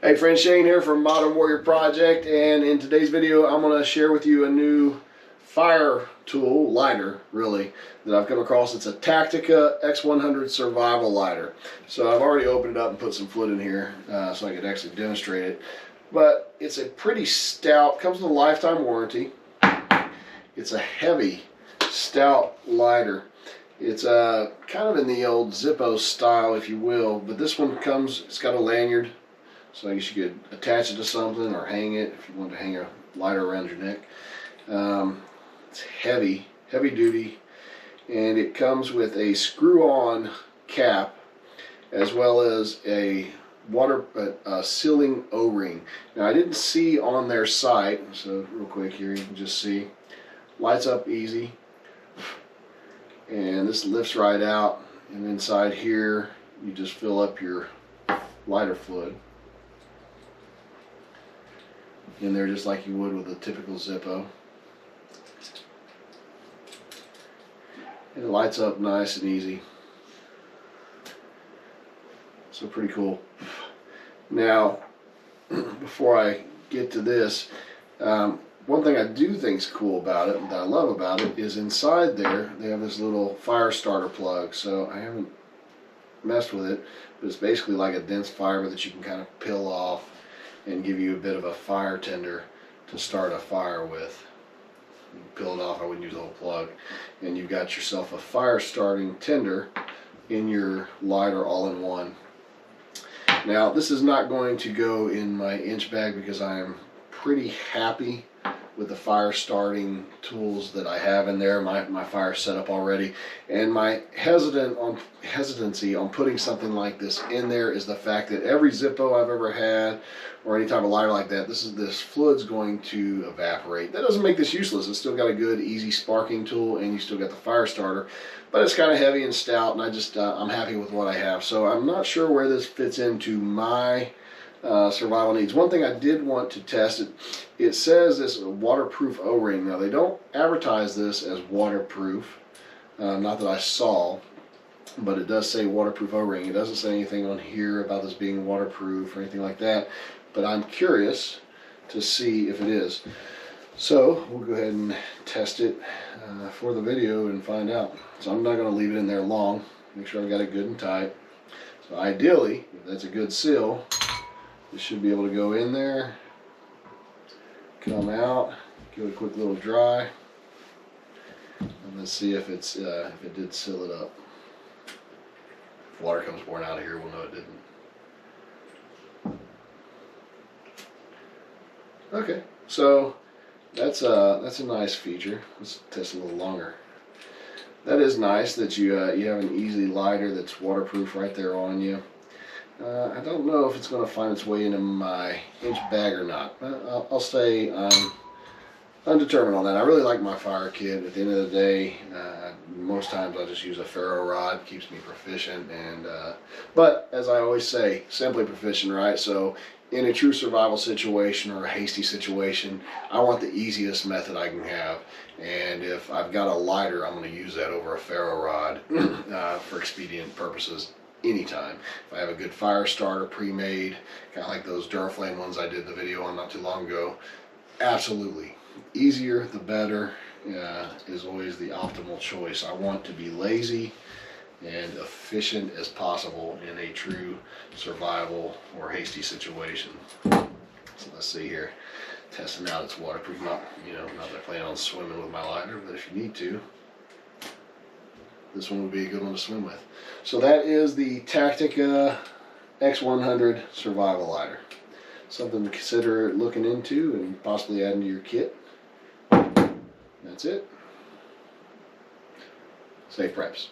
Hey friends, Shane here from Modern Warrior Project, and in today's video I'm going to share with you a new fire tool, lighter really, that I've come across. It's a Tactica X100 Survival Lighter. So I've already opened it up and put some fluid in here so I could actually demonstrate it. But it's a pretty stout, comes with a lifetime warranty. It's a heavy, stout lighter. It's kind of in the old Zippo-style, if you will, but this one comes, it's got a lanyard. So I guess you could attach it to something or hang it if you want to hang a lighter around your neck. It's heavy duty, and it comes with a screw-on cap as well as a sealing O-ring. Now I didn't see on their site, so real quick here you can just see, lights up easy, and this lifts right out, and inside here you just fill up your lighter fluid in there just like you would with a typical Zippo. And it lights up nice and easy. So pretty cool. Now, before I get to this, one thing I do think is cool about it, that I love about it, is inside there they have this little fire starter plug. So I haven't messed with it, but it's basically like a dense fiber that you can kind of peel off and give you a bit of a fire tinder to start a fire with. You peel it off, I wouldn't use the whole plug, and you've got yourself a fire starting tinder in your lighter all in one. Now this is not going to go in my inch bag because I am pretty happy with the fire starting tools that I have in there, my fire setup already, and my hesitancy on putting something like this in there is the fact that every Zippo I've ever had or any type of lighter like that, this fluid's going to evaporate. That doesn't make this useless. It's still got a good easy sparking tool, and you still got the fire starter, but it's kind of heavy and stout, and I'm happy with what I have. So I'm not sure where this fits into my survival needs. One thing I did want to test, it says this waterproof O-ring. Now they don't advertise this as waterproof, not that I saw, but it does say waterproof O-ring. It doesn't say anything on here about this being waterproof or anything like that, but I'm curious to see if it is. So we'll go ahead and test it for the video and find out. So I'm not going to leave it in there long. Make sure I've got it good and tight. So ideally, if that's a good seal, this should be able to go in there, come out, give it a quick little dry, and let's see if it's if it did seal it up. If water comes pouring out of here, we'll know it didn't. Okay, so that's a nice feature. Let's test a little longer. That is nice that you you have an easy lighter that's waterproof right there on you. I don't know if it's going to find its way into my inch bag or not. I'll say I'm undetermined on that. I really like my fire kit. At the end of the day, most times I just use a ferro rod. Keeps me proficient, and but as I always say, simply proficient, right? So in a true survival situation or a hasty situation, I want the easiest method I can have. And if I've got a lighter, I'm going to use that over a ferro rod for expedient purposes. Anytime. If I have a good fire starter pre-made, kind of like those Duraflame ones I did the video on not too long ago, absolutely. Easier the better is always the optimal choice. I want to be lazy and efficient as possible in a true survival or hasty situation. So let's see here. Testing out its waterproof. Not that I plan on swimming with my lighter, but if you need to, this one would be a good one to swim with. So that is the Tactica X100 Survival Lighter. Something to consider looking into and possibly adding to your kit. That's it. Safe preps.